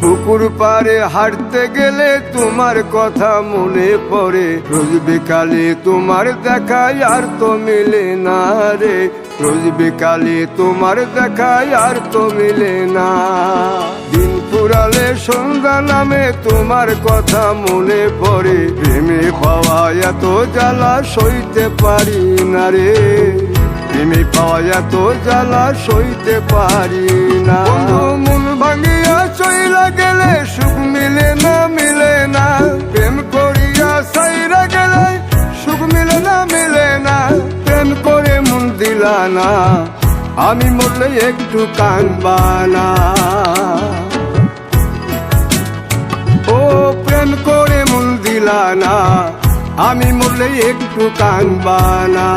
পুকুর পাড়ে হাঁটতে গেলে তোমার কথা মনে পড়ে, রোজ বিকালে তোমার দেখা আর তো মিলে না রে, রোজ বিকালে তোমার দেখা আর তো মিলে না। দিন ফুরালে সন্ধ্যা নামে তোমার কথা মনে পড়ে, প্রেমে পাওয়া এত জ্বালা সইতে পারি না রে, প্রেমে পাওয়া এত জ্বালা সইতে পারি না। মন ভাঙিয়া চইলা গেলে সুখ মিলে না, মিলে না, প্রেম করিয়া সাইরা গেলে সুখ মিলে না, মিলে না, প্রেম করে মন দিলা না, আমি মরলে একটু কাঁদবা না। ও প্রেম করে মন দিলা না, আমি মরলে একটু কাঁদবা না।